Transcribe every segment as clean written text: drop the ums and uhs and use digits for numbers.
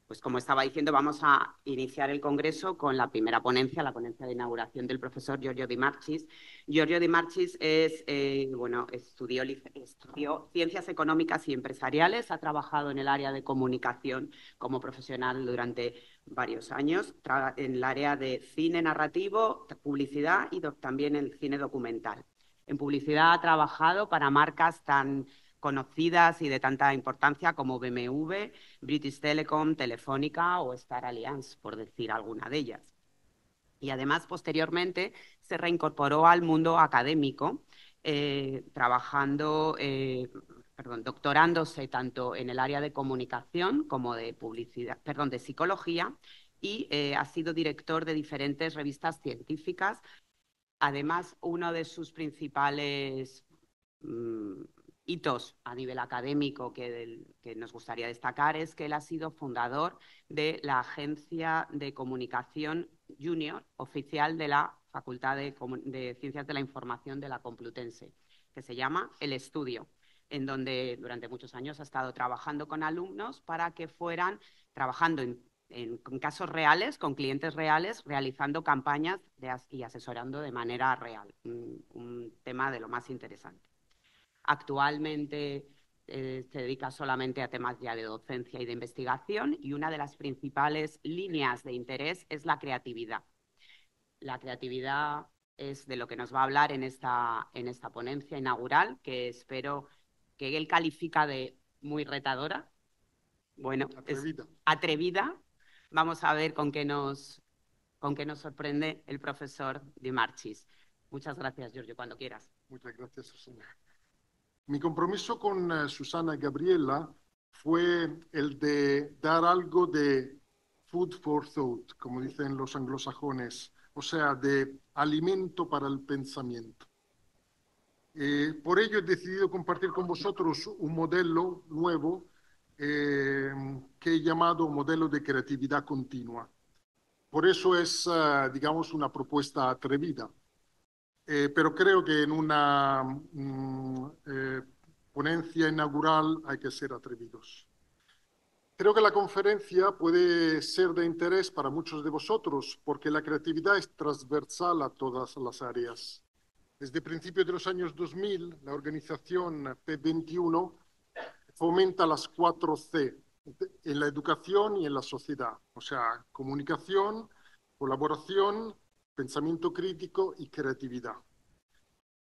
Pues como estaba diciendo, vamos a iniciar el congreso con la primera ponencia, la ponencia de inauguración del profesor Giorgio Di Marchis. Giorgio Di Marchis estudió Ciencias Económicas y Empresariales, ha trabajado en el área de comunicación como profesional durante varios años, en el área de cine narrativo, publicidad y también el cine documental. En publicidad ha trabajado para marcas tan conocidas y de tanta importancia como BMW, British Telecom, Telefónica o Star Alliance, por decir alguna de ellas. Y además, posteriormente, se reincorporó al mundo académico, doctorándose tanto en el área de comunicación como de publicidad, perdón, de psicología, y ha sido director de diferentes revistas científicas. Además, uno de sus principales hitos a nivel académico que nos gustaría destacar es que él ha sido fundador de la Agencia de Comunicación Junior, oficial de la Facultad de Ciencias de la Información de la Complutense, que se llama El Estudio, en donde durante muchos años ha estado trabajando con alumnos para que fueran trabajando en casos reales, con clientes reales, realizando campañas y asesorando de manera real. Un tema de lo más interesante. Actualmente se dedica solamente a temas ya de docencia y de investigación, y una de las principales líneas de interés es la creatividad. La creatividad es de lo que nos va a hablar en esta ponencia inaugural, que espero que él califica de muy retadora. Bueno, Atrevida. es atrevida. Vamos a ver con qué nos sorprende el profesor Di Marchis. Muchas gracias, Giorgio, cuando quieras. Muchas gracias, Susana. Mi compromiso con Susana y Gabriela fue el de dar algo de food for thought, como dicen los anglosajones, o sea, de alimento para el pensamiento. Por ello he decidido compartir con vosotros un modelo nuevo que he llamado modelo de creatividad continua. Por eso es, digamos, una propuesta atrevida. Pero creo que en una ponencia inaugural hay que ser atrevidos. Creo que la conferencia puede ser de interés para muchos de vosotros porque la creatividad es transversal a todas las áreas. Desde principios de los años 2000, la organización P21 fomenta las 4C en la educación y en la sociedad, o sea, comunicación, colaboración, pensamiento crítico y creatividad.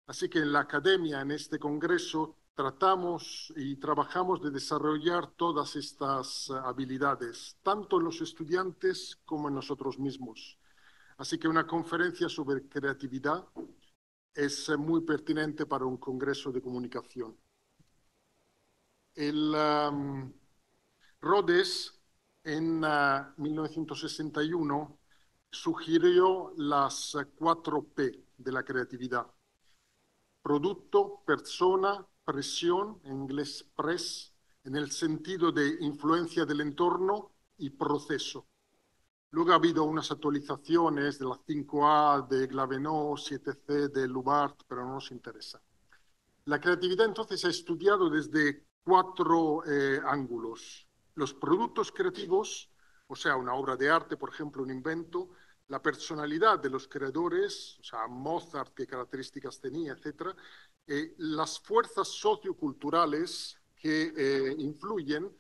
Así que en la academia, en este congreso, tratamos y trabajamos de desarrollar todas estas habilidades, tanto en los estudiantes como en nosotros mismos. Así que una conferencia sobre creatividad es muy pertinente para un congreso de comunicación. El Rhodes, en 1961, sugirió las 4P de la creatividad: producto, persona, presión, en inglés press, en el sentido de influencia del entorno, y proceso. Luego ha habido unas actualizaciones de la 5A de Glavenot, 7C de Lubart, pero no nos interesa. La creatividad entonces ha estudiado desde 4 ángulos: los productos creativos, o sea, una obra de arte, por ejemplo, un invento; la personalidad de los creadores, o sea, Mozart, qué características tenía, etc. Las fuerzas socioculturales que influyen,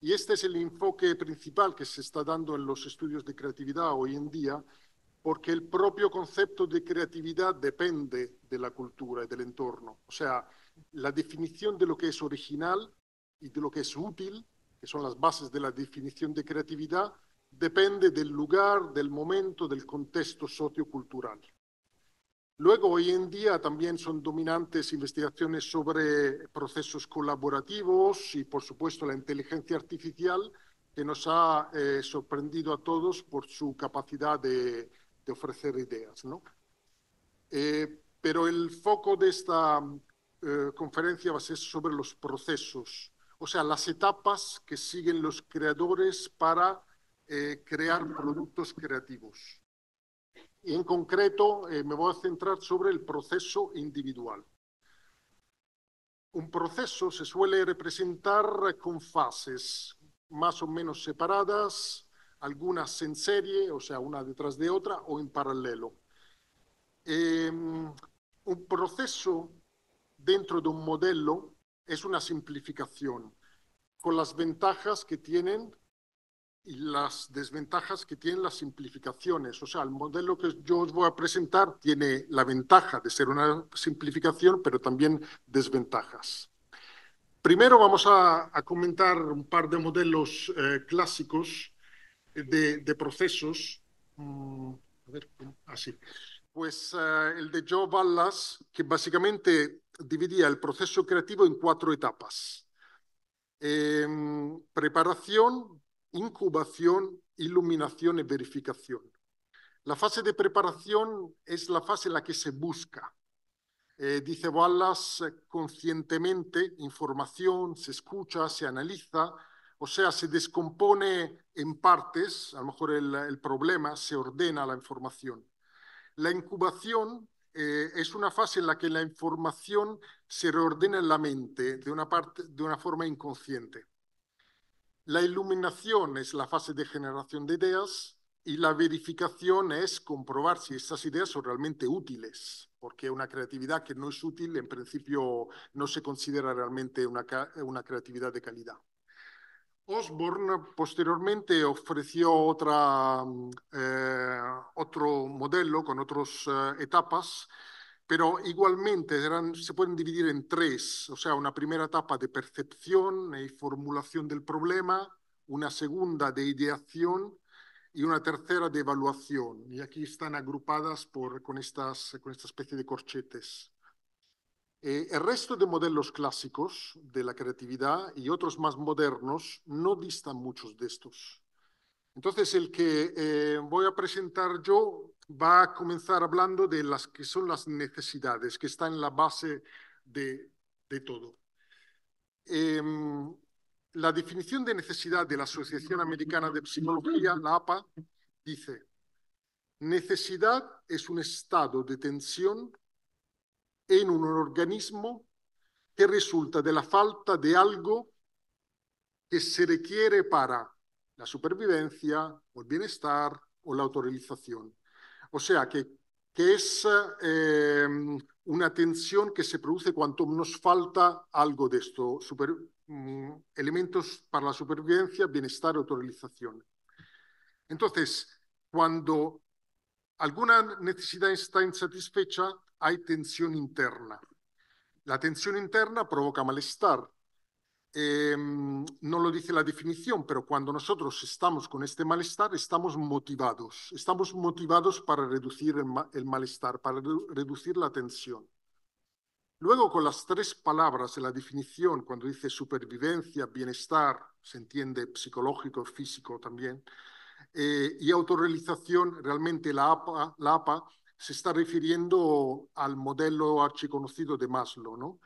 y este es el enfoque principal que se está dando en los estudios de creatividad hoy en día, porque el propio concepto de creatividad depende de la cultura y del entorno. O sea, la definición de lo que es original y de lo que es útil, que son las bases de la definición de creatividad, depende del lugar, del momento, del contexto sociocultural. Luego, hoy en día también son dominantes investigaciones sobre procesos colaborativos y, por supuesto, la inteligencia artificial, que nos ha sorprendido a todos por su capacidad de ofrecer ideas, ¿no? Pero el foco de esta conferencia va a ser sobre los procesos, o sea, las etapas que siguen los creadores para crear productos creativos. Y en concreto me voy a centrar sobre el proceso individual. Un proceso se suele representar con fases. más o menos separadas, algunas en serie, o sea, una detrás de otra, o en paralelo. Un proceso dentro de un modelo es una simplificación, con las ventajas que tienen y las desventajas que tienen las simplificaciones. O sea, el modelo que yo os voy a presentar tiene la ventaja de ser una simplificación, pero también desventajas. Primero vamos a comentar un par de modelos clásicos de procesos. A ver, así. Pues el de Joe Ballas, que básicamente dividía el proceso creativo en 4 etapas. Preparación, incubación, iluminación y verificación. La fase de preparación es la fase en la que se busca. Dice Wallace, conscientemente información, se escucha, se analiza, o sea, se descompone en partes, a lo mejor el problema, se ordena la información. La incubación es una fase en la que la información se reordena en la mente de una forma inconsciente. La iluminación es la fase de generación de ideas y la verificación es comprobar si estas ideas son realmente útiles, porque una creatividad que no es útil, en principio, no se considera realmente una creatividad de calidad. Osborne posteriormente ofreció otro modelo con otras etapas, pero igualmente se pueden dividir en 3, o sea, una primera etapa de percepción y formulación del problema, una segunda de ideación y una tercera de evaluación. Y aquí están agrupadas con esta especie de corchetes. El resto de modelos clásicos de la creatividad y otros más modernos no distan muchos de estos. Entonces, el que voy a presentar yo va a comenzar hablando de las que son las necesidades, que están en la base de todo. La definición de necesidad de la Asociación Americana de Psicología, la APA, dice: necesidad es un estado de tensión en un organismo que resulta de la falta de algo que se requiere para la supervivencia o el bienestar o la autorrealización. O sea, que es una tensión que se produce cuando nos falta algo de esto, elementos para la supervivencia, bienestar, autorrealización. Entonces, cuando alguna necesidad está insatisfecha, hay tensión interna. La tensión interna provoca malestar. No lo dice la definición, pero cuando nosotros estamos con este malestar, estamos motivados para reducir el malestar, para reducir la tensión. Luego, con las 3 palabras de la definición, cuando dice supervivencia, bienestar, se entiende psicológico, físico también, y autorrealización, realmente la APA se está refiriendo al modelo archiconocido de Maslow, ¿no?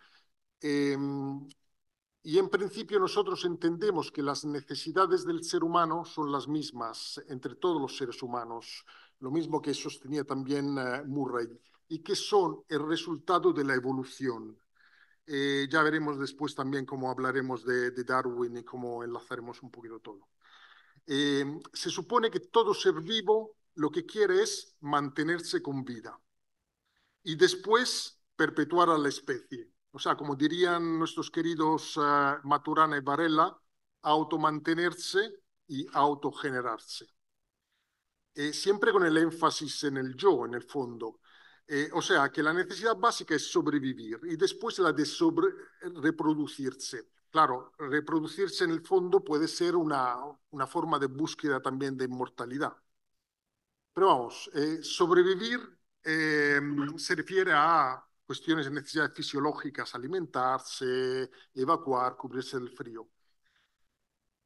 Y en principio nosotros entendemos que las necesidades del ser humano son las mismas entre todos los seres humanos, lo mismo que sostenía también Murray, y que son el resultado de la evolución. Ya veremos después también cómo hablaremos de Darwin y cómo enlazaremos un poquito todo. Se supone que todo ser vivo lo que quiere es mantenerse con vida y después perpetuar a la especie. O sea, como dirían nuestros queridos Maturana y Varela, automantenerse y autogenerarse. Siempre con el énfasis en el yo, en el fondo. O sea, que la necesidad básica es sobrevivir y después la de reproducirse. Claro, reproducirse en el fondo puede ser una forma de búsqueda también de inmortalidad. Pero vamos, sobrevivir se refiere a cuestiones de necesidades fisiológicas, alimentarse, evacuar, cubrirse del frío.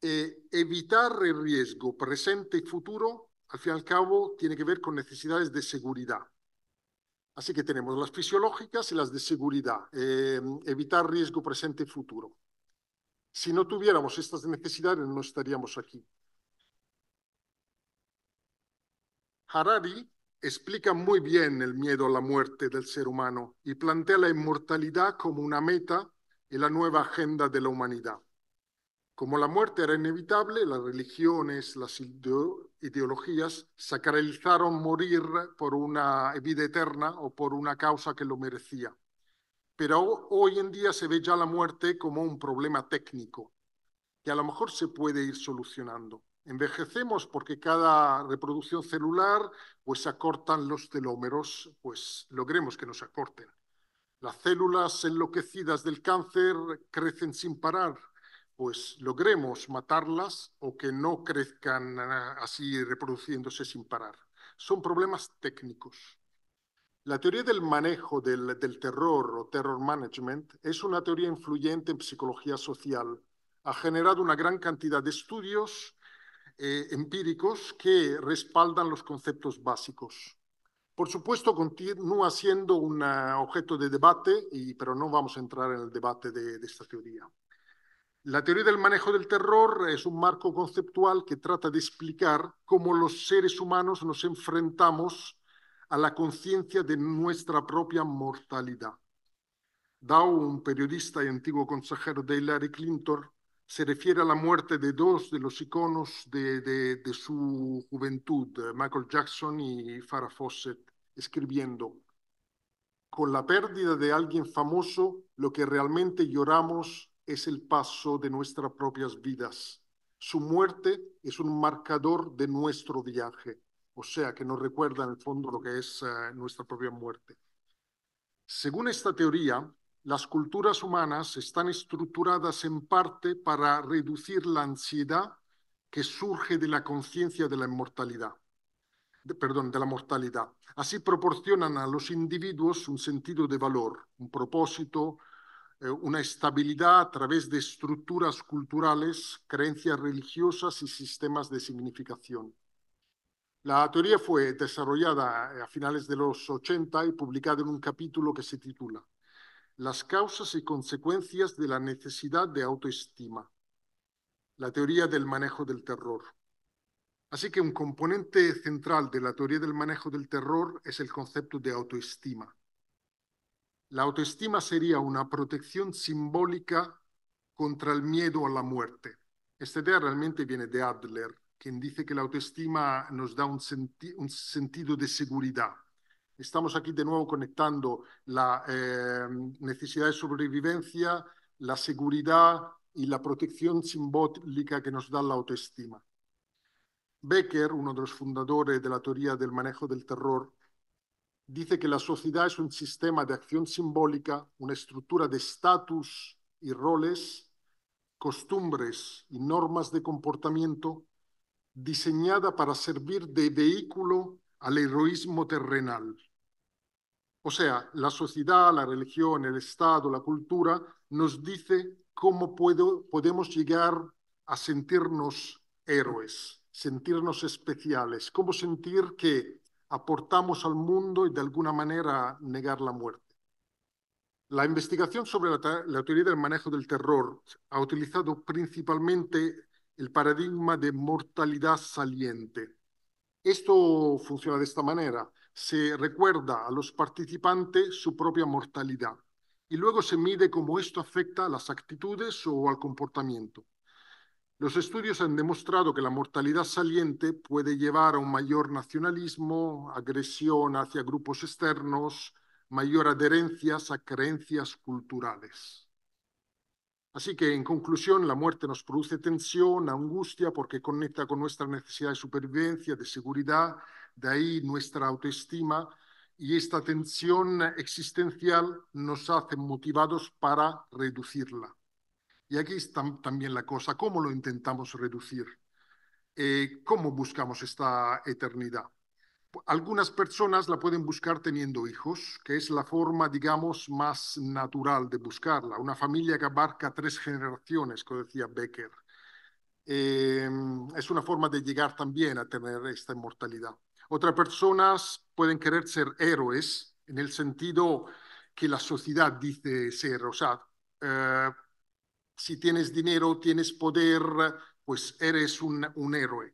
Evitar el riesgo presente y futuro, al fin y al cabo, tiene que ver con necesidades de seguridad. Así que tenemos las fisiológicas y las de seguridad. Evitar riesgo presente y futuro. Si no tuviéramos estas necesidades, no estaríamos aquí. Harari explica muy bien el miedo a la muerte del ser humano y plantea la inmortalidad como una meta en la nueva agenda de la humanidad. Como la muerte era inevitable, las religiones, las ideologías sacralizaron morir por una vida eterna o por una causa que lo merecía. Pero hoy en día se ve ya la muerte como un problema técnico que a lo mejor se puede ir solucionando. Envejecemos porque cada reproducción celular pues se acortan los telómeros, pues logremos que nos acorten. Las células enloquecidas del cáncer crecen sin parar, pues logremos matarlas o que no crezcan así reproduciéndose sin parar. Son problemas técnicos. La teoría del manejo del terror o terror management es una teoría influyente en psicología social. Ha generado una gran cantidad de estudios empíricos que respaldan los conceptos básicos. Por supuesto, continúa siendo un objeto de debate, pero no vamos a entrar en el debate de esta teoría. La teoría del manejo del terror es un marco conceptual que trata de explicar cómo los seres humanos nos enfrentamos a la conciencia de nuestra propia mortalidad. Dow, un periodista y antiguo consejero de Hillary Clinton, se refiere a la muerte de dos de los iconos de su juventud, Michael Jackson y Farrah Fawcett, escribiendo: con la pérdida de alguien famoso, lo que realmente lloramos es el paso de nuestras propias vidas. Su muerte es un marcador de nuestro viaje, o sea, que nos recuerda en el fondo lo que es nuestra propia muerte. Según esta teoría, las culturas humanas están estructuradas en parte para reducir la ansiedad que surge de la conciencia de la inmortalidad. De la mortalidad. Así proporcionan a los individuos un sentido de valor, un propósito, una estabilidad a través de estructuras culturales, creencias religiosas y sistemas de significación. La teoría fue desarrollada a finales de los 80 y publicada en un capítulo que se titula Las causas y consecuencias de la necesidad de autoestima, la teoría del manejo del terror. Así que un componente central de la teoría del manejo del terror es el concepto de autoestima. La autoestima sería una protección simbólica contra el miedo a la muerte. Esta idea realmente viene de Adler, quien dice que la autoestima nos da un sentido de seguridad. Estamos aquí de nuevo conectando la necesidad de sobrevivencia, la seguridad y la protección simbólica que nos da la autoestima. Becker, uno de los fundadores de la teoría del manejo del terror, dice que la sociedad es un sistema de acción simbólica, una estructura de estatus y roles, costumbres y normas de comportamiento diseñada para servir de vehículo al heroísmo terrenal. O sea, la sociedad, la religión, el Estado, la cultura nos dice cómo podemos llegar a sentirnos héroes, sentirnos especiales, cómo sentir que aportamos al mundo y de alguna manera negar la muerte. La investigación sobre la teoría del manejo del terror ha utilizado principalmente el paradigma de mortalidad saliente. Esto funciona de esta manera. Se recuerda a los participantes su propia mortalidad y luego se mide cómo esto afecta a las actitudes o al comportamiento. Los estudios han demostrado que la mortalidad saliente puede llevar a un mayor nacionalismo, agresión hacia grupos externos, mayor adherencia a creencias culturales. Así que, en conclusión, la muerte nos produce tensión, angustia, porque conecta con nuestra necesidad de supervivencia, de seguridad, de ahí nuestra autoestima, y esta tensión existencial nos hace motivados para reducirla. Y aquí está también la cosa, ¿cómo lo intentamos reducir? ¿Cómo buscamos esta eternidad? Algunas personas la pueden buscar teniendo hijos, que es la forma, digamos, más natural de buscarla. Una familia que abarca 3 generaciones, como decía Becker. Es una forma de llegar también a tener esta inmortalidad. Otras personas pueden querer ser héroes en el sentido que la sociedad dice ser. O sea, si tienes dinero, tienes poder, pues eres un héroe.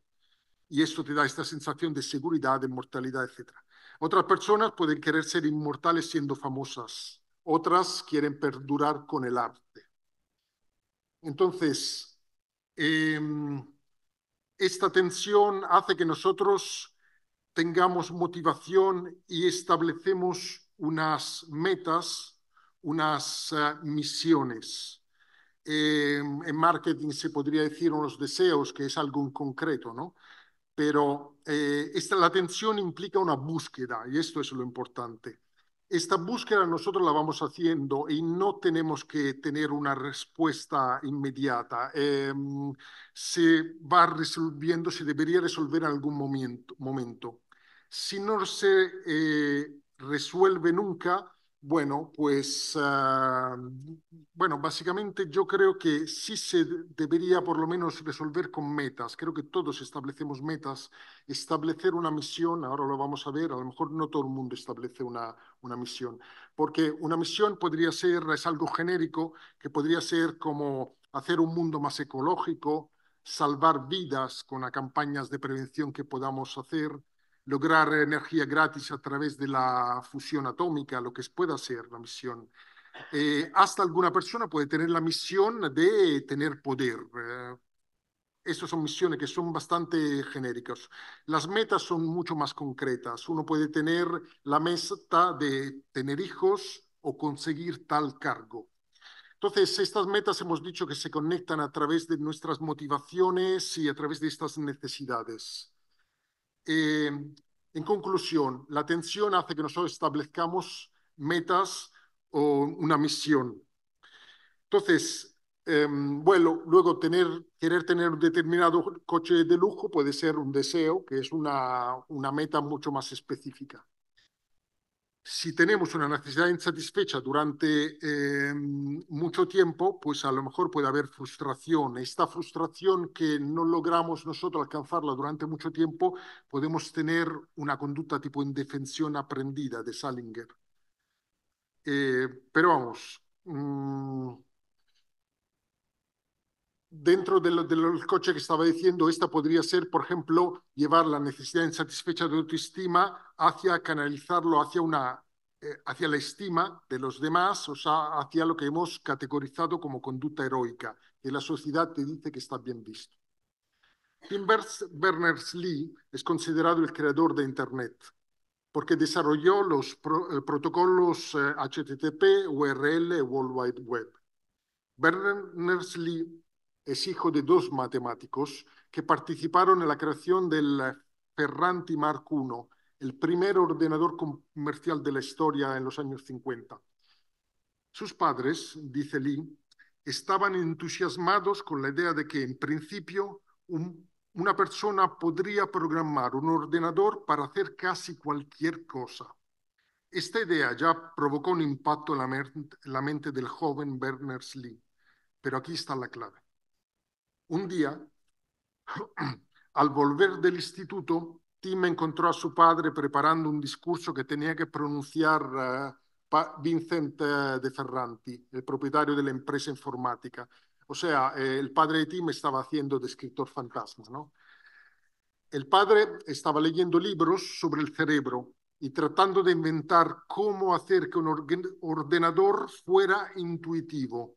Y esto te da esta sensación de seguridad, de inmortalidad, etc. Otras personas pueden querer ser inmortales siendo famosas. Otras quieren perdurar con el arte. Entonces, Esta tensión hace que nosotros tengamos motivación y establecemos unas metas, unas misiones. En marketing se podría decir unos deseos, que es algo en concreto, ¿no? Pero la atención implica una búsqueda y esto es lo importante. Esta búsqueda nosotros la vamos haciendo y no tenemos que tener una respuesta inmediata. Se va resolviendo, se debería resolver en algún momento. Si no se resuelve nunca, bueno, pues bueno, básicamente yo creo que sí se debería por lo menos resolver con metas. Creo que todos establecemos metas. Establecer una misión, ahora lo vamos a ver, a lo mejor no todo el mundo establece una misión, porque una misión podría ser, es algo genérico, que podría ser como hacer un mundo más ecológico, salvar vidas con las campañas de prevención que podamos hacer, lograr energía gratis a través de la fusión atómica, lo que pueda ser la misión. Hasta alguna persona puede tener la misión de tener poder. Estas son misiones que son bastante genéricas. Las metas son mucho más concretas. Uno puede tener la meta de tener hijos o conseguir tal cargo. Entonces, estas metas hemos dicho que se conectan a través de nuestras motivaciones y a través de estas necesidades. En conclusión, la atención hace que nosotros establezcamos metas o una misión. Entonces, bueno, luego querer tener un determinado coche de lujo puede ser un deseo, que es una meta mucho más específica. Si tenemos una necesidad insatisfecha durante mucho tiempo, pues a lo mejor puede haber frustración. Esta frustración que no logramos nosotros alcanzarla durante mucho tiempo, podemos tener una conducta tipo indefensión aprendida de Salinger. Pero vamos, dentro del coche que estaba diciendo, esta podría ser, por ejemplo, llevar la necesidad insatisfecha de autoestima hacia canalizarlo hacia la estima de los demás, o sea, hacia lo que hemos categorizado como conducta heroica, que la sociedad te dice que está bien visto. Tim Berners-Lee es considerado el creador de Internet porque desarrolló los protocolos HTTP, URL y World Wide Web. Berners-Lee es hijo de dos matemáticos que participaron en la creación del Ferranti Mark I, el primer ordenador comercial de la historia en los años 50. Sus padres, dice Lee, estaban entusiasmados con la idea de que en principio una persona podría programar un ordenador para hacer casi cualquier cosa. Esta idea ya provocó un impacto en la mente del joven Berners-Lee. Pero aquí está la clave. Un día, al volver del instituto, Tim encontró a su padre preparando un discurso que tenía que pronunciar Vincent de Ferranti, el propietario de la empresa informática. O sea, el padre de Tim estaba haciendo de escritor fantasma, ¿no? El padre estaba leyendo libros sobre el cerebro y tratando de inventar cómo hacer que un ordenador fuera intuitivo,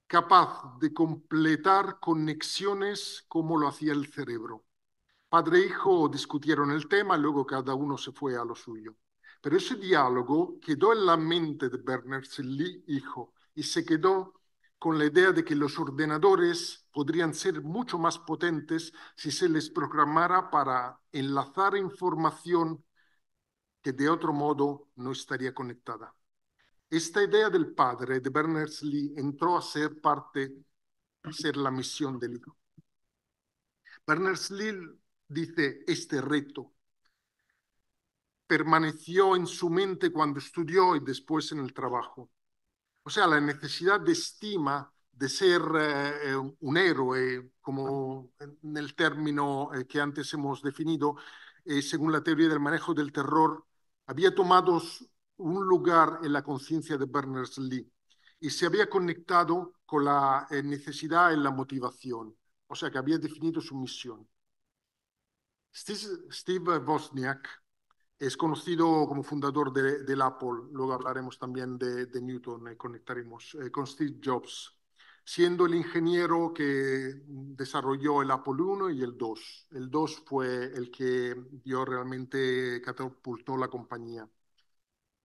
capaz de completar conexiones como lo hacía el cerebro. Padre e hijo discutieron el tema, luego cada uno se fue a lo suyo. Pero ese diálogo quedó en la mente de Berners-Lee, hijo, y se quedó con la idea de que los ordenadores podrían ser mucho más potentes si se les programara para enlazar información que de otro modo no estaría conectada. Esta idea del padre de Berners-Lee entró a ser la misión del hijo. Berners-Lee dice, este reto permaneció en su mente cuando estudió y después en el trabajo. O sea, la necesidad de estima, de ser un héroe, como en el término que antes hemos definido, según la teoría del manejo del terror, había tomado un lugar en la conciencia de Berners-Lee y se había conectado con la necesidad y la motivación, o sea, que había definido su misión. Steve Wozniak es conocido como fundador del Apple, luego hablaremos también de Newton, conectaremos con Steve Jobs. siendo el ingeniero que desarrolló el Apple 1 y el 2. El 2 fue el que dio realmente catapultó la compañía.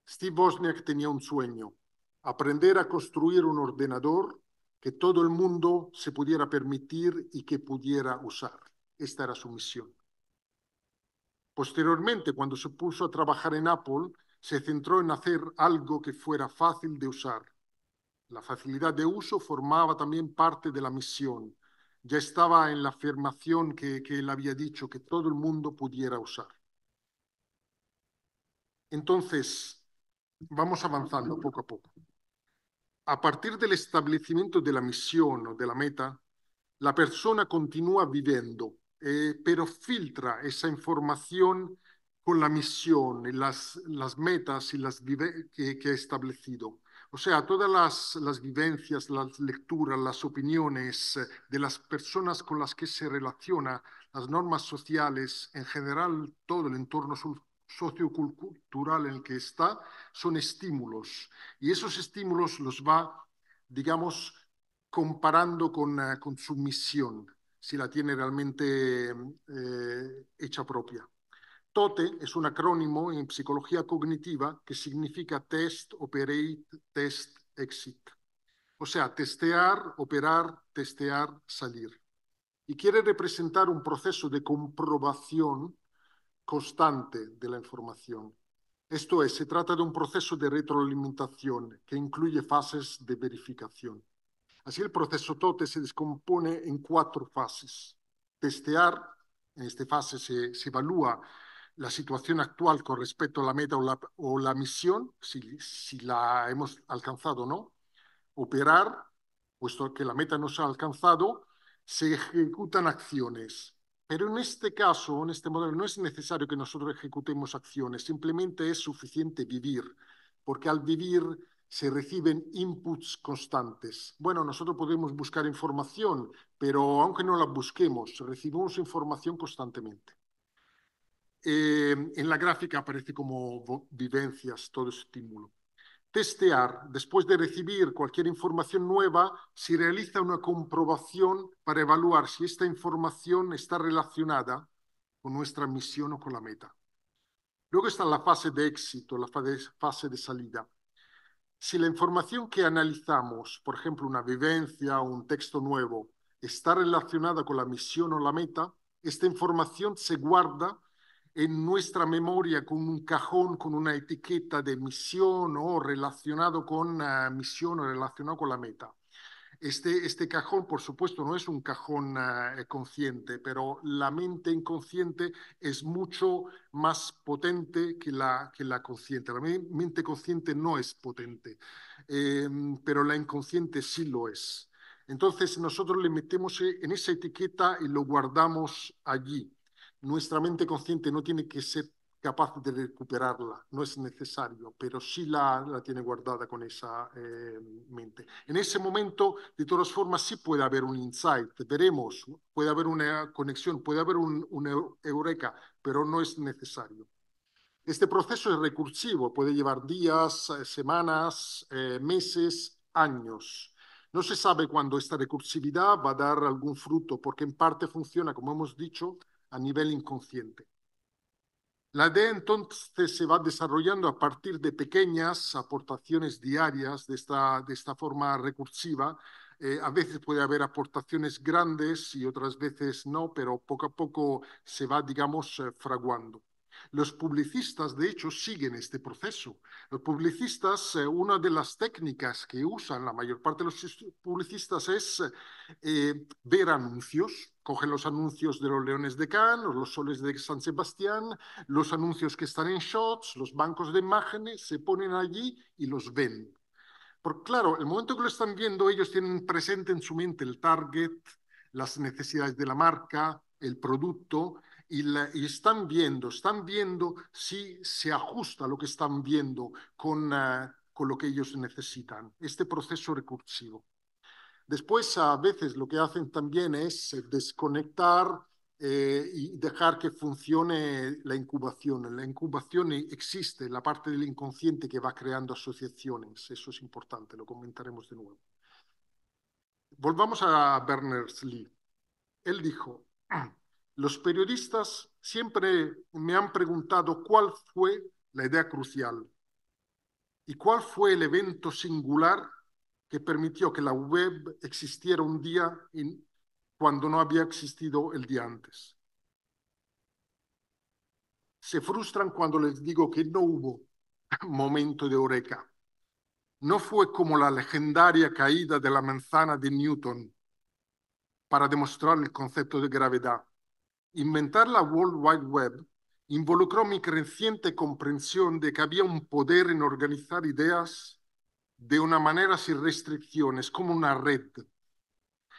Steve Wozniak tenía un sueño, aprender a construir un ordenador que todo el mundo se pudiera permitir y que pudiera usar. Esta era su misión. Posteriormente, cuando se puso a trabajar en Apple, se centró en hacer algo que fuera fácil de usar. La facilidad de uso formaba también parte de la misión. Ya estaba en la afirmación que él había dicho, que todo el mundo pudiera usar. Entonces, vamos avanzando poco a poco. A partir del establecimiento de la misión o de la meta, la persona continúa viviendo, pero filtra esa información con la misión, y las metas y que ha establecido. O sea, todas las vivencias, las lecturas, las opiniones de las personas con las que se relaciona, las normas sociales, en general todo el entorno sociocultural en el que está, son estímulos. Y esos estímulos los va, digamos, comparando con su misión, si la tiene realmente hecha propia. TOTE es un acrónimo en psicología cognitiva que significa Test, Operate, Test, Exit. O sea, testear, operar, testear, salir. Y quiere representar un proceso de comprobación constante de la información. Esto es, se trata de un proceso de retroalimentación que incluye fases de verificación. Así el proceso TOTE se descompone en 4 fases. Testear, en esta fase se evalúa la situación actual con respecto a la meta o la misión, si la hemos alcanzado o no. Operar, puesto que la meta no se ha alcanzado, se ejecutan acciones. Pero en este caso, en este modelo, no es necesario que nosotros ejecutemos acciones, simplemente es suficiente vivir, porque al vivir se reciben inputs constantes. Bueno, nosotros podemos buscar información, pero aunque no la busquemos, recibimos información constantemente. En la gráfica aparece como vivencias todo estímulo. Testear, después de recibir cualquier información nueva, se realiza una comprobación para evaluar si esta información está relacionada con nuestra misión o con la meta. Luego está la fase de éxito, la fase de salida. Si la información que analizamos, por ejemplo, una vivencia o un texto nuevo, está relacionada con la misión o la meta, esta información se guarda en nuestra memoria con un cajón, con una etiqueta de misión o relacionado con misión o relacionado con la meta. Este cajón, por supuesto, no es un cajón consciente, pero la mente inconsciente es mucho más potente que la consciente. La mente consciente no es potente, pero la inconsciente sí lo es. Entonces nosotros le metemos en esa etiqueta y lo guardamos allí. Nuestra mente consciente no tiene que ser capaz de recuperarla, no es necesario, pero sí la tiene guardada con esa mente. En ese momento, de todas formas, sí puede haber un insight, veremos, puede haber una conexión, puede haber un eureka, pero no es necesario. Este proceso es recursivo, puede llevar días, semanas, meses, años. No se sabe cuándo esta recursividad va a dar algún fruto, porque en parte funciona, como hemos dicho, a nivel inconsciente. La idea entonces se va desarrollando a partir de pequeñas aportaciones diarias de esta forma recursiva. A veces puede haber aportaciones grandes y otras veces no, pero poco a poco se va, digamos, fraguando. Los publicistas, de hecho, siguen este proceso. Los publicistas, una de las técnicas que usan la mayor parte de los publicistas es ver anuncios. Cogen los anuncios de los Leones de Cannes, los Soles de San Sebastián, los anuncios que están en shots, los bancos de imágenes, se ponen allí y los ven. Porque claro, el momento que lo están viendo, ellos tienen presente en su mente el target, las necesidades de la marca, el producto, y están viendo si se ajusta lo que están viendo con lo que ellos necesitan. Este proceso recursivo. Después, a veces lo que hacen también es desconectar y dejar que funcione la incubación. En la incubación existe la parte del inconsciente que va creando asociaciones. Eso es importante, lo comentaremos de nuevo. volvamos a Berners-Lee. Él dijo, los periodistas siempre me han preguntado cuál fue la idea crucial y cuál fue el evento singular que permitió que la web existiera un día cuando no había existido el día antes. Se frustran cuando les digo que no hubo momento de eureka. No fue como la legendaria caída de la manzana de Newton para demostrar el concepto de gravedad. Inventar la World Wide Web involucró mi creciente comprensión de que había un poder en organizar ideas de una manera sin restricciones, como una red.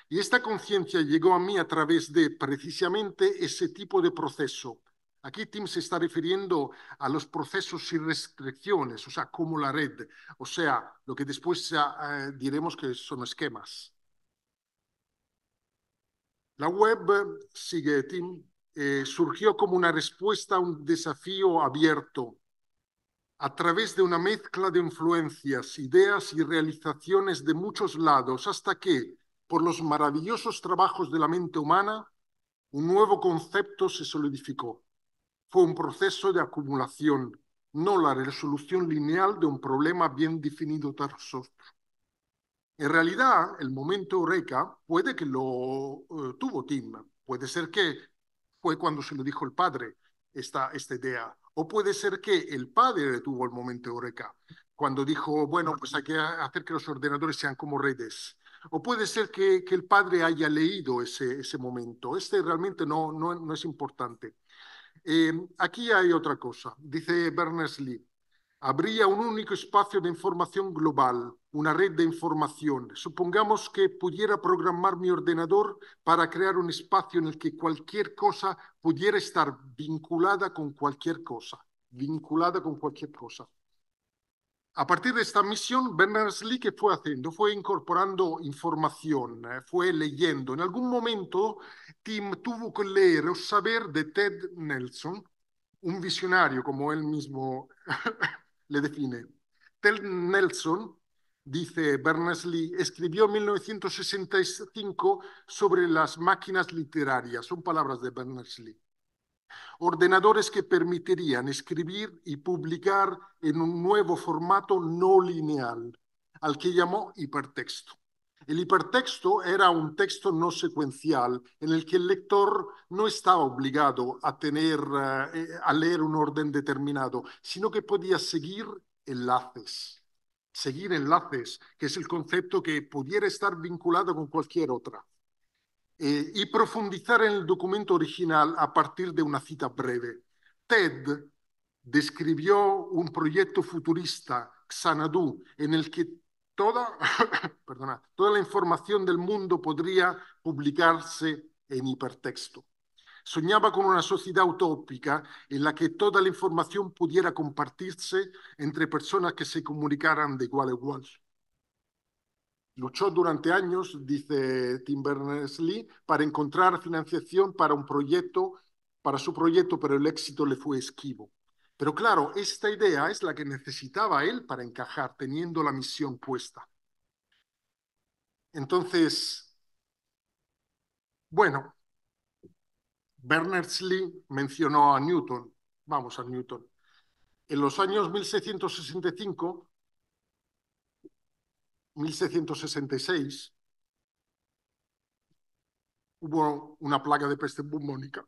Y esta conciencia llegó a mí a través de precisamente ese tipo de proceso. Aquí Tim se está refiriendo a los procesos sin restricciones, o sea, como la red, o sea, lo que después diremos que son esquemas. La web, sigue Tim, surgió como una respuesta a un desafío abierto a través de una mezcla de influencias, ideas y realizaciones de muchos lados, hasta que, por los maravillosos trabajos de la mente humana, un nuevo concepto se solidificó. Fue un proceso de acumulación, no la resolución lineal de un problema bien definido tras otro. En realidad, el momento eureka puede que lo tuvo Tim, puede ser que fue cuando se lo dijo el padre esta idea, o puede ser que el padre tuvo el momento eureka, cuando dijo, bueno, pues hay que hacer que los ordenadores sean como redes, o puede ser que el padre haya leído ese momento. Este realmente no es importante. Aquí hay otra cosa, dice Berners-Lee. Habría un único espacio de información global, una red de información. Supongamos que pudiera programar mi ordenador para crear un espacio en el que cualquier cosa pudiera estar vinculada con cualquier cosa, vinculada con cualquier cosa. A partir de esta misión, Berners-Lee, ¿qué fue haciendo? Fue incorporando información, fue leyendo. En algún momento, Tim tuvo que leer o saber de Ted Nelson, un visionario, como él mismo le define. Ted Nelson, dice Berners-Lee, escribió en 1965 sobre las máquinas literarias. Son palabras de Berners-Lee. Ordenadores que permitirían escribir y publicar en un nuevo formato no lineal, al que llamó hipertexto. El hipertexto era un texto no secuencial en el que el lector no estaba obligado a leer un orden determinado, sino que podía seguir enlaces. Seguir enlaces, que es el concepto que pudiera estar vinculado con cualquier otra. Y profundizar en el documento original a partir de una cita breve. Ted describió un proyecto futurista, Xanadu, en el que toda la información del mundo podría publicarse en hipertexto. Soñaba con una sociedad utópica en la que toda la información pudiera compartirse entre personas que se comunicaran de igual a igual. Luchó durante años, dice Tim Berners-Lee, para encontrar financiación para su proyecto, pero el éxito le fue esquivo. Pero claro, esta idea es la que necesitaba él para encajar, teniendo la misión puesta. Entonces, bueno, Berners-Lee mencionó a Newton. Vamos a Newton. En los años 1665, 1666, hubo una plaga de peste bubónica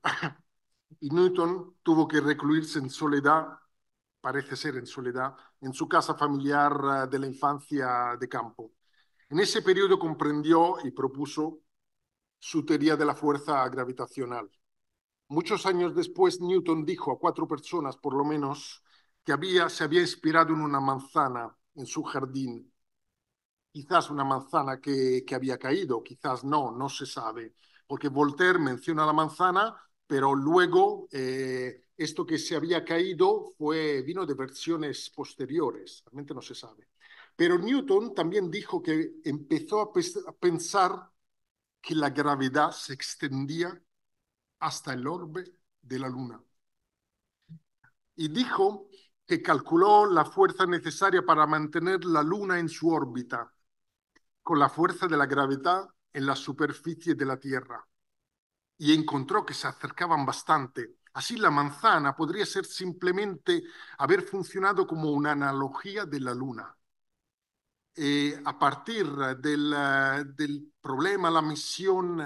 y Newton tuvo que recluirse en soledad, parece ser en soledad, en su casa familiar de la infancia de campo. En ese periodo comprendió y propuso su teoría de la fuerza gravitacional. Muchos años después, Newton dijo a 4 personas, por lo menos, que se había inspirado en una manzana en su jardín. Quizás una manzana que había caído, quizás no se sabe, porque Voltaire menciona la manzana, pero luego esto que se había caído vino de versiones posteriores, realmente no se sabe. Pero Newton también dijo que empezó a pensar que la gravedad se extendía hasta el orbe de la Luna. Y dijo que calculó la fuerza necesaria para mantener la Luna en su órbita con la fuerza de la gravedad en la superficie de la Tierra y encontró que se acercaban bastante. Así la manzana podría ser simplemente haber funcionado como una analogía de la Luna. A partir del problema, la misión,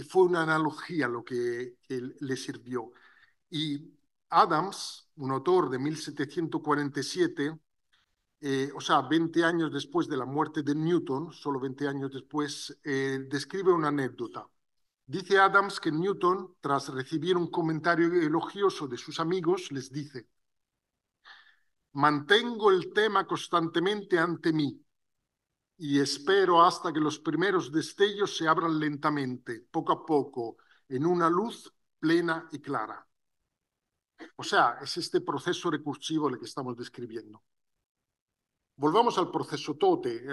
fue una analogía lo que le sirvió. Y Adams, un autor de 1747, o sea, 20 años después de la muerte de Newton, solo 20 años después, describe una anécdota. Dice Adams que Newton, tras recibir un comentario elogioso de sus amigos, les dice: mantengo el tema constantemente ante mí y espero hasta que los primeros destellos se abran lentamente, poco a poco, en una luz plena y clara. O sea, es este proceso recursivo el que estamos describiendo. Volvamos al proceso TOTE.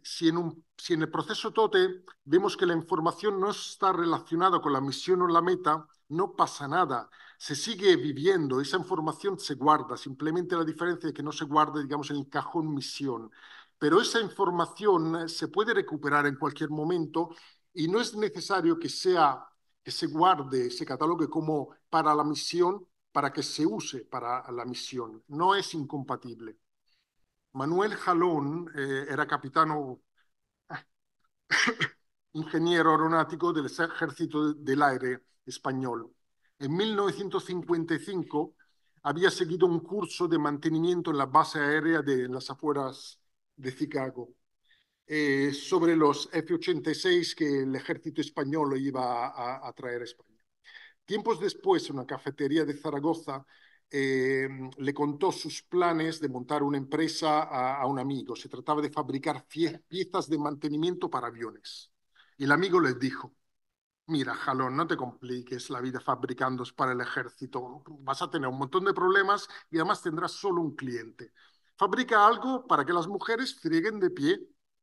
Si en el proceso TOTE vemos que la información no está relacionada con la misión o la meta, no pasa nada. Se sigue viviendo, esa información se guarda. Simplemente la diferencia es que no se guarda, digamos, en el cajón misión. Pero esa información se puede recuperar en cualquier momento y no es necesario que se guarde, se catalogue como para la misión, para que se use para la misión. No es incompatible. Manuel Jalón era capitano, ingeniero aeronáutico del Ejército del Aire español. En 1955 había seguido un curso de mantenimiento en la base aérea de las afueras de Chicago, sobre los F-86 que el ejército español iba a traer a España. Tiempos después, en una cafetería de Zaragoza, le contó sus planes de montar una empresa a un amigo. Se trataba de fabricar piezas de mantenimiento para aviones. Y el amigo le dijo: mira, Jalón, no te compliques la vida fabricando para el ejército. Vas a tener un montón de problemas y además tendrás solo un cliente. Fabrica algo para que las mujeres frieguen de pie,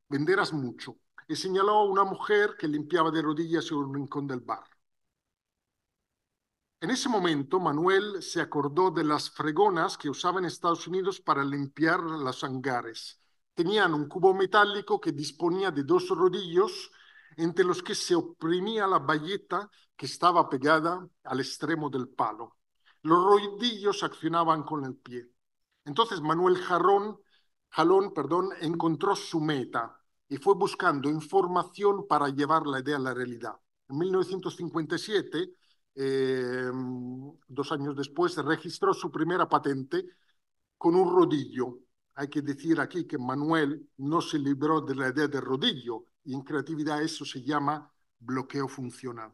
venderás mucho. Y señaló a una mujer que limpiaba de rodillas en un rincón del bar. En ese momento, Manuel se acordó de las fregonas que usaban en Estados Unidos para limpiar los hangares. Tenían un cubo metálico que disponía de dos rodillos entre los que se oprimía la bayeta que estaba pegada al extremo del palo. Los rodillos accionaban con el pie. Entonces Manuel Jalón, encontró su meta y fue buscando información para llevar la idea a la realidad. En 1957, 2 años después, registró su primera patente con un rodillo. Hay que decir aquí que Manuel no se libró de la idea del rodillo, y en creatividad eso se llama bloqueo funcional.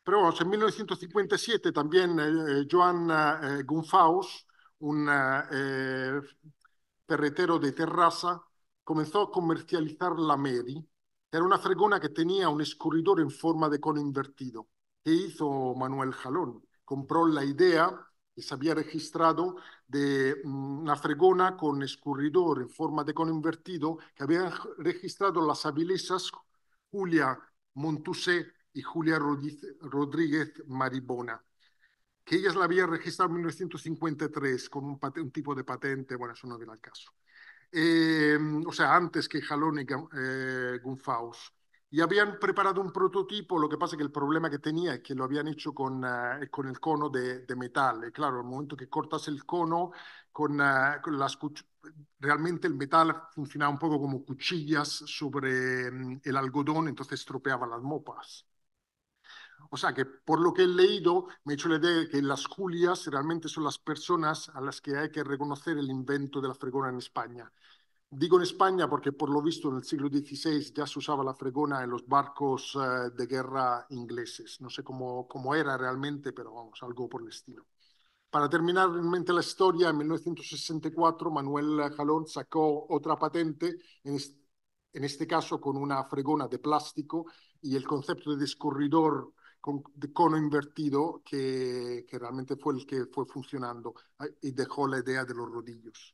Pero vamos, en 1957 también Johann Gunfaus, un ferretero de Terrassa, comenzó a comercializar la Mary. Era una fregona que tenía un escurridor en forma de cono invertido. ¿Qué hizo Manuel Jalón? Compró la idea que se había registrado de una fregona con escurridor en forma de cono invertido que habían registrado las habilesas Julia Montusé y Julia Rodríguez Maribona, que ellas la habían registrado en 1953 con un tipo de patente. Bueno, eso no viene al caso. O sea, antes que Jalón y Gunfaus. Y habían preparado un prototipo. Lo que pasa es que el problema que tenía es que lo habían hecho con el cono de metal. Y claro, al momento que cortas el cono, con realmente el metal funcionaba un poco como cuchillas sobre el algodón, entonces estropeaba las mopas. O sea que por lo que he leído, me he hecho la idea de que las Julias realmente son las personas a las que hay que reconocer el invento de la fregona en España. Digo en España porque por lo visto en el siglo XVI ya se usaba la fregona en los barcos de guerra ingleses. No sé cómo era realmente, pero vamos, algo por el estilo. Para terminar realmente la historia, en 1964 Manuel Jalón sacó otra patente, en este caso con una fregona de plástico y el concepto de escurridor de cono invertido que realmente fue el que fue funcionando y dejó la idea de los rodillos.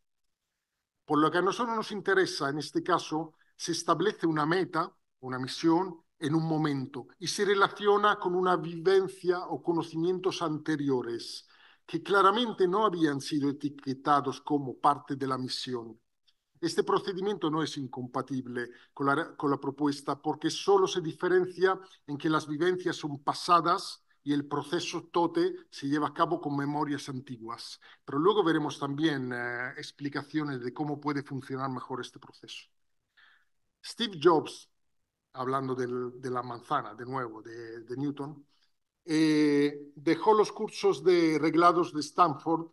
Por lo que a nosotros nos interesa, en este caso, se establece una meta, una misión en un momento y se relaciona con una vivencia o conocimientos anteriores que claramente no habían sido etiquetados como parte de la misión. Este procedimiento no es incompatible con la propuesta porque solo se diferencia en que las vivencias son pasadas y el proceso TOTE se lleva a cabo con memorias antiguas. Pero luego veremos también explicaciones de cómo puede funcionar mejor este proceso. Steve Jobs, hablando de la manzana, de nuevo, de Newton, dejó los cursos de reglados de Stanford,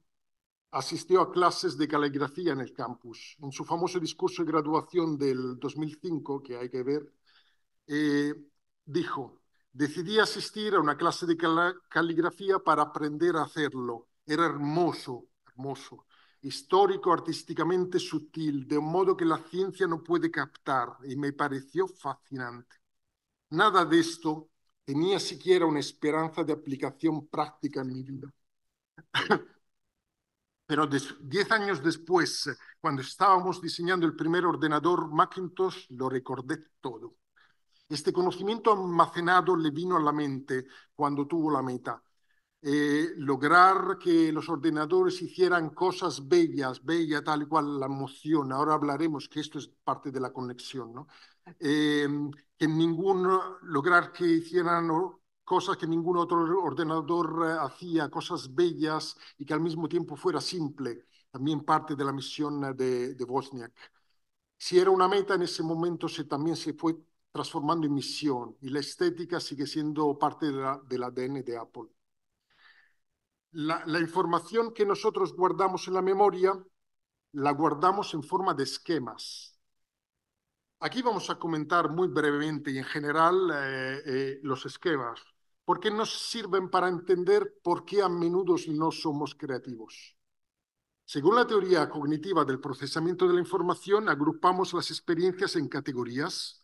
asistió a clases de caligrafía en el campus. En su famoso discurso de graduación del 2005, que hay que ver, dijo, decidí asistir a una clase de caligrafía para aprender a hacerlo. Era hermoso, hermoso, histórico, artísticamente sutil, de un modo que la ciencia no puede captar, y me pareció fascinante. Nada de esto tenía siquiera una esperanza de aplicación práctica en mi vida. Pero 10 años después, cuando estábamos diseñando el primer ordenador Macintosh, lo recordé todo. Este conocimiento almacenado le vino a la mente cuando tuvo la meta. Lograr que los ordenadores hicieran cosas bellas, bella tal y cual la emoción. Ahora hablaremos que esto es parte de la conexión, ¿no? Que lograr que hicieran cosas que ningún otro ordenador hacía, cosas bellas y que al mismo tiempo fuera simple, también parte de la misión de Wozniak. Si era una meta, en ese momento también se fue transformando en misión y la estética sigue siendo parte del ADN de Apple. La información que nosotros guardamos en la memoria, la guardamos en forma de esquemas. Aquí vamos a comentar muy brevemente y en general los esquemas, porque nos sirven para entender por qué a menudo no somos creativos. Según la teoría cognitiva del procesamiento de la información, agrupamos las experiencias en categorías.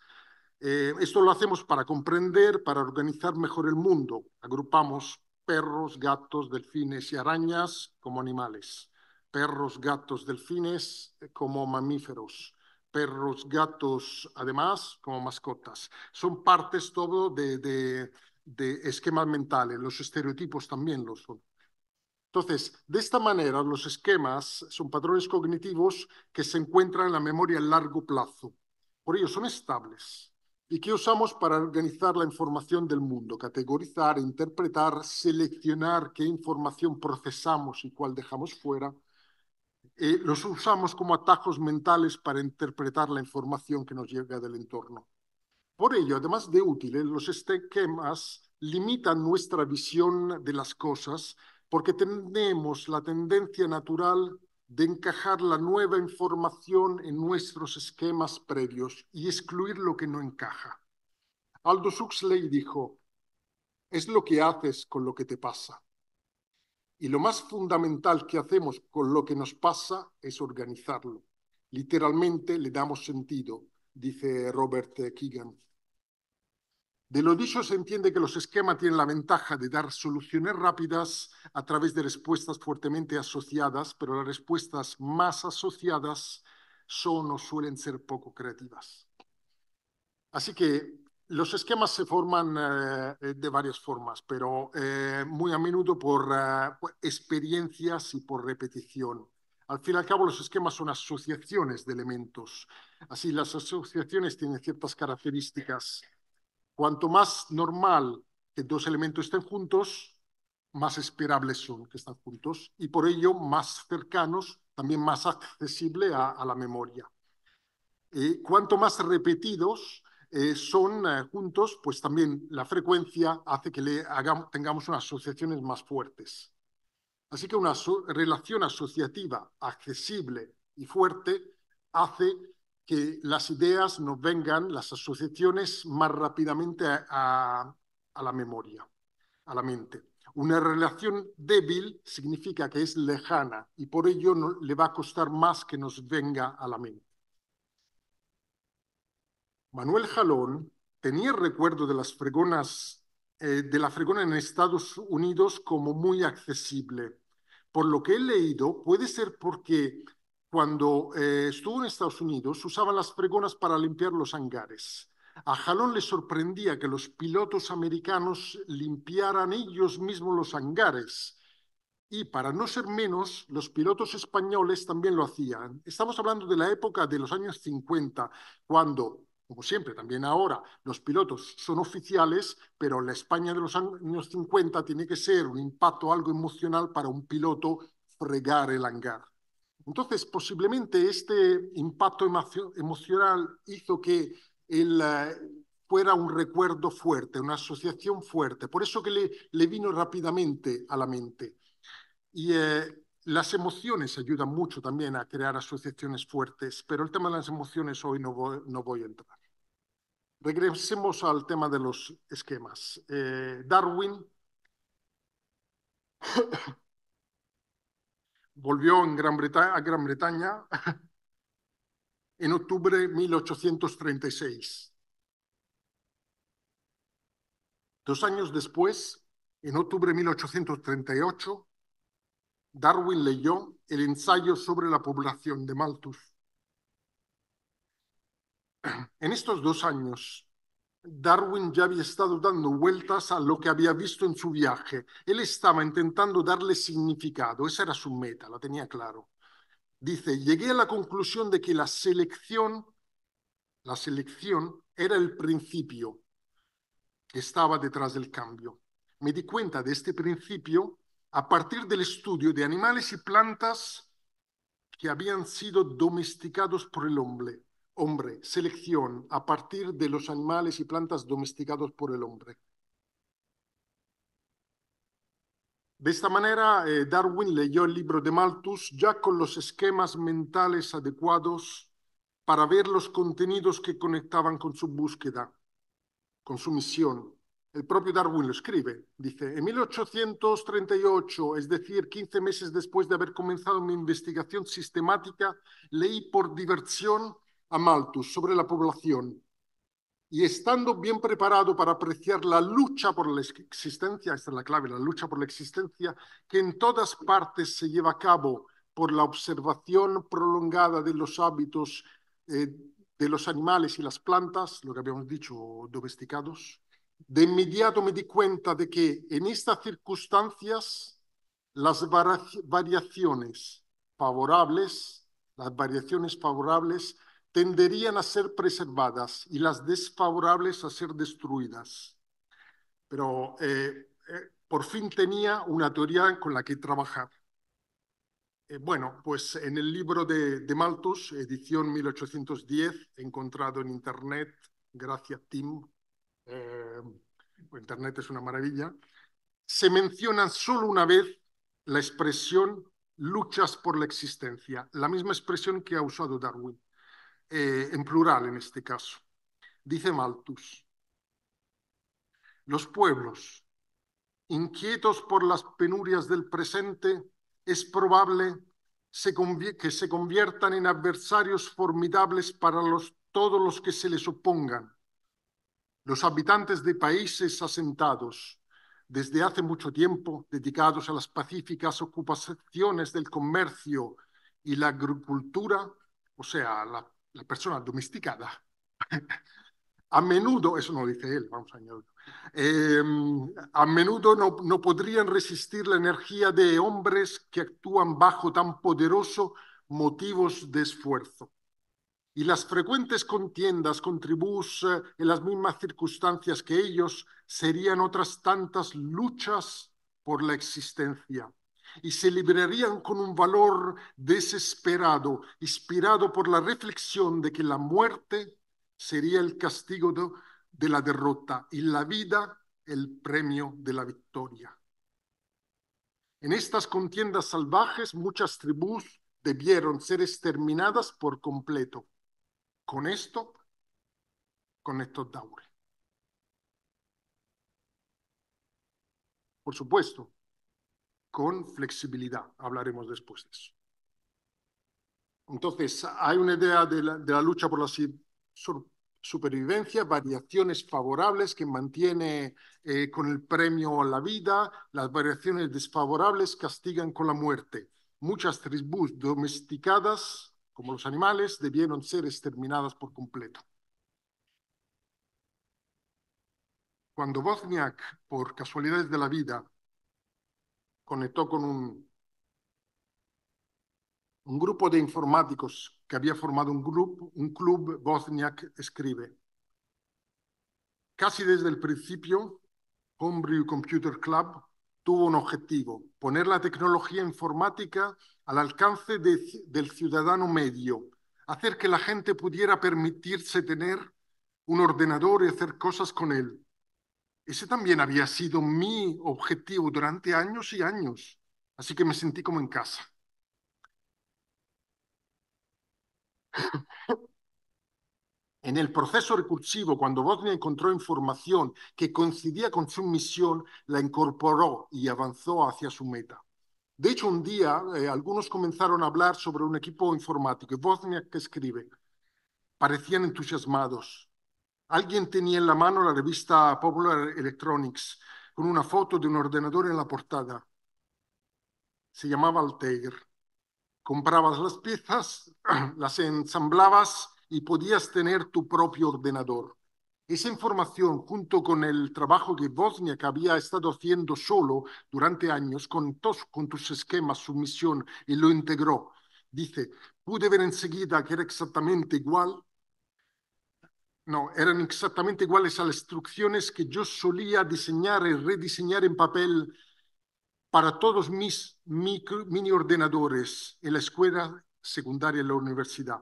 Esto lo hacemos para comprender, para organizar mejor el mundo. Agrupamos perros, gatos, delfines y arañas como animales. Perros, gatos, delfines como mamíferos. Perros, gatos, además, como mascotas. Son partes todo de esquemas mentales. Los estereotipos también lo son. Entonces, de esta manera, los esquemas son patrones cognitivos que se encuentran en la memoria a largo plazo. Por ello, son estables y que usamos para organizar la información del mundo, categorizar, interpretar, seleccionar qué información procesamos y cuál dejamos fuera. Los usamos como atajos mentales para interpretar la información que nos llega del entorno. Por ello, además de útiles, los esquemas limitan nuestra visión de las cosas porque tenemos la tendencia natural de encajar la nueva información en nuestros esquemas previos y excluir lo que no encaja. Aldous Huxley dijo, es lo que haces con lo que te pasa. Y lo más fundamental que hacemos con lo que nos pasa es organizarlo. Literalmente le damos sentido, dice Robert Keegan. De lo dicho se entiende que los esquemas tienen la ventaja de dar soluciones rápidas a través de respuestas fuertemente asociadas, pero las respuestas más asociadas son o suelen ser poco creativas. Así que los esquemas se forman de varias formas, pero muy a menudo por experiencias y por repetición. Al fin y al cabo, los esquemas son asociaciones de elementos. Así, las asociaciones tienen ciertas características. Cuanto más normal que dos elementos estén juntos, más esperables son que estén juntos y por ello más cercanos, también más accesible a la memoria. Cuanto más repetidos son juntos, pues también la frecuencia hace que tengamos unas asociaciones más fuertes. Así que una relación asociativa, accesible y fuerte hace que las ideas nos vengan, las asociaciones, más rápidamente a la memoria, a la mente. Una relación débil significa que es lejana y por ello le va a costar más que nos venga a la mente. Manuel Jalón tenía el recuerdo de las fregonas, de la fregona en Estados Unidos como muy accesible. Por lo que he leído, puede ser porque cuando estuvo en Estados Unidos usaban las fregonas para limpiar los hangares. A Jalón le sorprendía que los pilotos americanos limpiaran ellos mismos los hangares. Y para no ser menos, los pilotos españoles también lo hacían. Estamos hablando de la época de los años 50, cuando, como siempre, también ahora, los pilotos son oficiales, pero la España de los años 50 tiene que ser un impacto algo emocional para un piloto fregar el hangar. Entonces, posiblemente este impacto emocional hizo que él fuera un recuerdo fuerte, una asociación fuerte. Por eso que le vino rápidamente a la mente. Y las emociones ayudan mucho también a crear asociaciones fuertes, pero el tema de las emociones hoy no voy a entrar. Regresemos al tema de los esquemas. Darwin volvió a Gran Bretaña en octubre de 1836. 2 años después, en octubre de 1838, Darwin leyó el ensayo sobre la población de Malthus. En estos 2 años, Darwin ya había estado dando vueltas a lo que había visto en su viaje. Él estaba intentando darle significado, esa era su meta, la tenía claro. Dice, llegué a la conclusión de que la selección era el principio que estaba detrás del cambio. Me di cuenta de este principio a partir del estudio de animales y plantas que habían sido domesticados por el hombre. Hombre, selección a partir de los animales y plantas domesticados por el hombre. De esta manera, Darwin leyó el libro de Malthus ya con los esquemas mentales adecuados para ver los contenidos que conectaban con su búsqueda, con su misión. El propio Darwin lo escribe. Dice, en 1838, es decir, 15 meses después de haber comenzado mi investigación sistemática, leí por diversión a Malthus sobre la población. Y estando bien preparado para apreciar la lucha por la existencia, esta es la clave, la lucha por la existencia, que en todas partes se lleva a cabo por la observación prolongada de los hábitos de los animales y las plantas, lo que habíamos dicho, domesticados, de inmediato me di cuenta de que en estas circunstancias las variaciones favorables tenderían a ser preservadas y las desfavorables a ser destruidas. Pero por fin tenía una teoría con la que trabajar. Bueno, pues en el libro de Malthus, edición 1810, encontrado en Internet, gracias Tim, eh, Internet es una maravilla, se menciona solo una vez la expresión luchas por la existencia, la misma expresión que ha usado Darwin, en plural en este caso. Dice Malthus, los pueblos, inquietos por las penurias del presente, es probable que se conviertan en adversarios formidables para todos los que se les opongan. Los habitantes de países asentados desde hace mucho tiempo, dedicados a las pacíficas ocupaciones del comercio y la agricultura, o sea, la persona domesticada, a menudo, eso no lo dice él, vamos a añadir, a menudo no podrían resistir la energía de hombres que actúan bajo tan poderosos motivos de esfuerzo. Y las frecuentes contiendas con tribus en las mismas circunstancias que ellos serían otras tantas luchas por la existencia. Y se librarían con un valor desesperado, inspirado por la reflexión de que la muerte sería el castigo de la derrota y la vida el premio de la victoria. En estas contiendas salvajes, muchas tribus debieron ser exterminadas por completo. Con esto Darwin. Por supuesto, con flexibilidad. Hablaremos después de eso. Entonces, hay una idea de la lucha por la supervivencia, variaciones favorables que mantiene con el premio a la vida, las variaciones desfavorables castigan con la muerte. Muchas tribus domesticadas, como los animales, debieron ser exterminadas por completo. Cuando Wozniak, por casualidades de la vida, conectó con un grupo de informáticos que había formado un club. Wozniak escribe: casi desde el principio, Homebrew Computer Club tuvo un objetivo: poner la tecnología informática al alcance del ciudadano medio, hacer que la gente pudiera permitirse tener un ordenador y hacer cosas con él. Ese también había sido mi objetivo durante años y años, así que me sentí como en casa. En el proceso recursivo, cuando Bosnia encontró información que coincidía con su misión, la incorporó y avanzó hacia su meta. De hecho, un día algunos comenzaron a hablar sobre un equipo informático y Wozniak escribe: parecían entusiasmados. Alguien tenía en la mano la revista Popular Electronics con una foto de un ordenador en la portada. Se llamaba Altair. Comprabas las piezas, las ensamblabas y podías tener tu propio ordenador. Esa información, junto con el trabajo que Wozniak había estado haciendo solo durante años, con tus esquemas, su misión, y lo integró. Dice: pude ver enseguida que era exactamente igual. No, eran exactamente iguales a las instrucciones que yo solía diseñar y rediseñar en papel para todos mis mini ordenadores en la escuela secundaria y la universidad.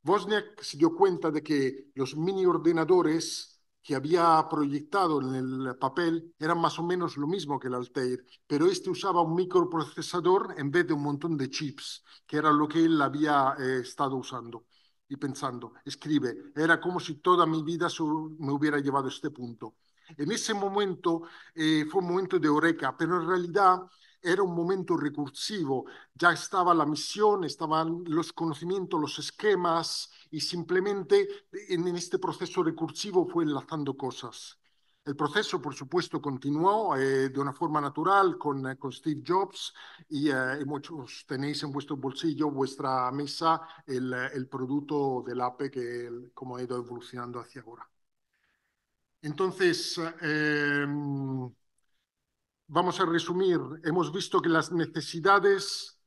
Wozniak se dio cuenta de que los mini ordenadores que había proyectado en el papel eran más o menos lo mismo que el Altair, pero este usaba un microprocesador en vez de un montón de chips, que era lo que él había estado usando y pensando. Escribe: era como si toda mi vida me hubiera llevado a este punto. En ese momento fue un momento de eureka, pero en realidad era un momento recursivo. Ya estaba la misión, estaban los conocimientos, los esquemas, y simplemente en este proceso recursivo fue enlazando cosas. El proceso, por supuesto, continuó de una forma natural con Steve Jobs y muchos tenéis en vuestro bolsillo, vuestra mesa, el producto del APE que como ha ido evolucionando hacia ahora. Entonces, vamos a resumir. Hemos visto que las necesidades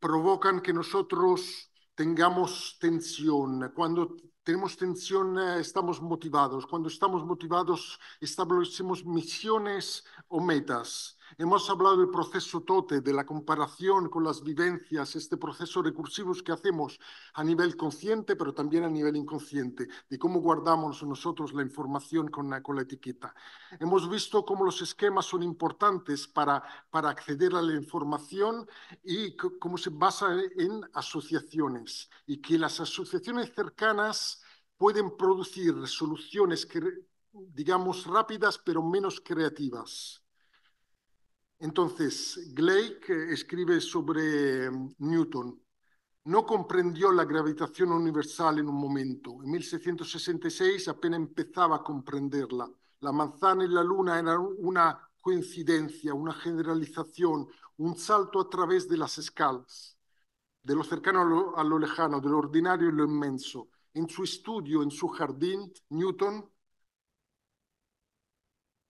provocan que nosotros tengamos tensión. Cuando tenemos tensión, estamos motivados. Cuando estamos motivados, establecemos misiones o metas. Hemos hablado del proceso TOTE, de la comparación con las vivencias, este proceso recursivo que hacemos a nivel consciente, pero también a nivel inconsciente, de cómo guardamos nosotros la información con la etiqueta. Hemos visto cómo los esquemas son importantes para acceder a la información y cómo se basa en asociaciones y que las asociaciones cercanas pueden producir soluciones que, digamos, rápidas pero menos creativas. Entonces, Gleick escribe sobre Newton. No comprendió la gravitación universal en un momento. En 1666 apenas empezaba a comprenderla. La manzana y la luna eran una coincidencia, una generalización, un salto a través de las escalas, de lo cercano a lo lejano, de lo ordinario y lo inmenso. En su estudio, en su jardín, Newton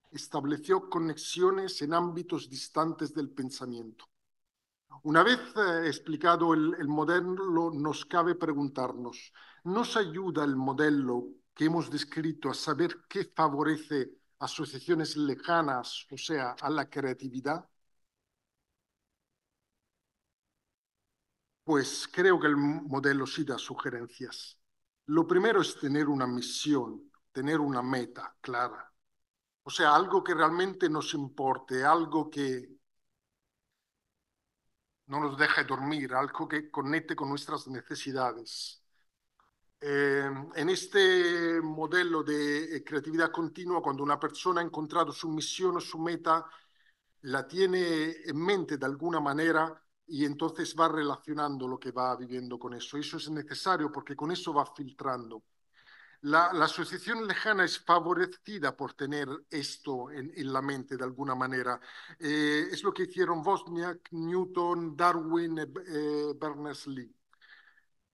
estableció conexiones en ámbitos distantes del pensamiento. Una vez explicado el modelo, nos cabe preguntarnos: ¿nos ayuda el modelo que hemos descrito a saber qué favorece asociaciones lejanas, o sea, a la creatividad? Pues creo que el modelo sí da sugerencias. Lo primero es tener una misión, tener una meta clara. O sea, algo que realmente nos importe, algo que no nos deje dormir, algo que conecte con nuestras necesidades. En este modelo de creatividad continua, cuando una persona ha encontrado su misión o su meta, la tiene en mente de alguna manera y entonces va relacionando lo que va viviendo con eso. Eso es necesario porque con eso va filtrando. La asociación lejana es favorecida por tener esto en la mente de alguna manera. Es lo que hicieron Wozniak, Newton, Darwin, Berners-Lee.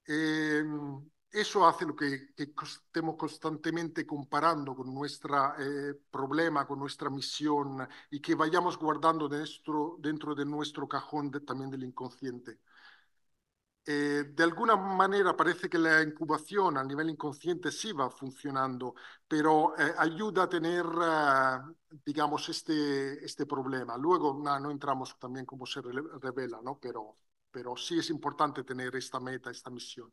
Eh, eso hace lo que estemos constantemente comparando con nuestro problema, con nuestra misión y que vayamos guardando dentro de nuestro cajón también del inconsciente. De alguna manera parece que la incubación a nivel inconsciente sí va funcionando, pero ayuda a tener, digamos, este problema. Luego no entramos también como se revela, ¿no? Pero sí es importante tener esta meta, esta misión.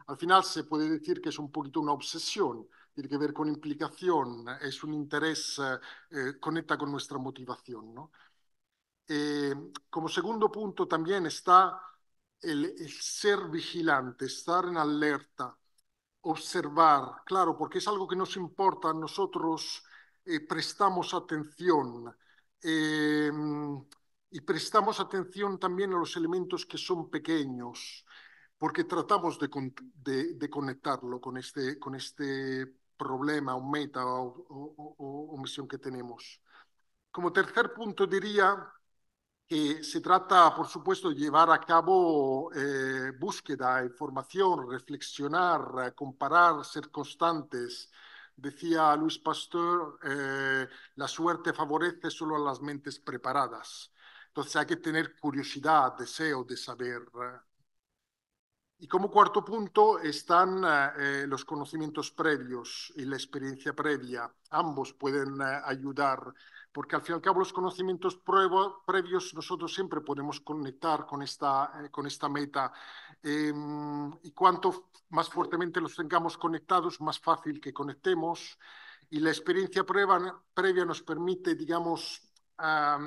Al final se puede decir que es un poquito una obsesión, tiene que ver con implicación, es un interés, conecta con nuestra motivación, ¿no? Eh, Como segundo punto también está el ser vigilante, estar en alerta, observar, claro, porque es algo que nos importa, nosotros prestamos atención eh, y prestamos atención también a los elementos que son pequeños, porque tratamos de conectarlo con este problema o meta o misión que tenemos. Como tercer punto diría que se trata, por supuesto, de llevar a cabo búsqueda, información, reflexionar, comparar, ser constantes. Decía Luis Pasteur, la suerte favorece solo a las mentes preparadas. Entonces hay que tener curiosidad, deseo de saber. Y como cuarto punto están los conocimientos previos y la experiencia previa. Ambos pueden ayudar, porque al fin y al cabo los conocimientos previos nosotros siempre podemos conectar con esta meta. Y cuanto más fuertemente los tengamos conectados, más fácil que conectemos. Y la experiencia previa nos permite, digamos, a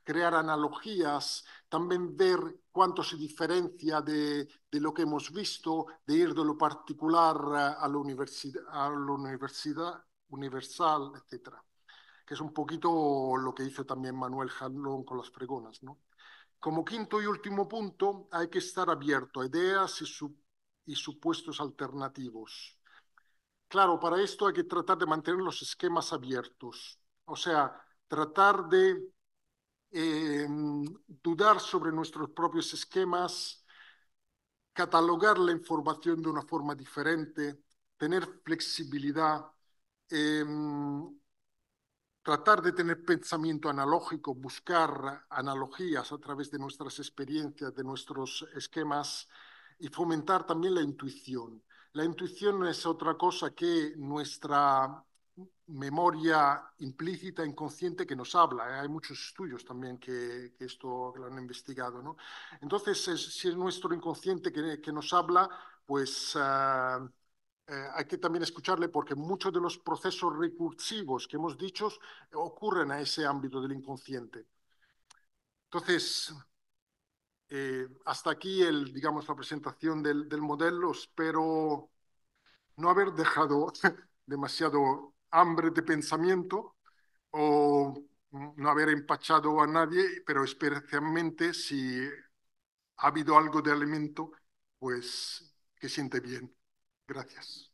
crear analogías, también ver cuánto se diferencia de lo que hemos visto, de ir de lo particular a la universidad universal, etcétera. Que es un poquito lo que hizo también Manuel Jalón con las pregonas, ¿no? Como quinto y último punto, hay que estar abierto a ideas y supuestos alternativos. Claro, para esto hay que tratar de mantener los esquemas abiertos, o sea, tratar de eh, dudar sobre nuestros propios esquemas, catalogar la información de una forma diferente, tener flexibilidad, eh, tratar de tener pensamiento analógico, buscar analogías a través de nuestras experiencias, de nuestros esquemas y fomentar también la intuición. La intuición no es otra cosa que nuestra memoria implícita, inconsciente que nos habla. Hay muchos estudios también que esto lo han investigado, ¿no? Entonces, si es nuestro inconsciente que nos habla, pues hay que también escucharle porque muchos de los procesos recursivos que hemos dicho ocurren a ese ámbito del inconsciente. Entonces, hasta aquí digamos, la presentación del modelo. Espero no haber dejado demasiado hambre de pensamiento o no haber empachado a nadie, pero especialmente si ha habido algo de alimento, pues que siente bien. Gracias.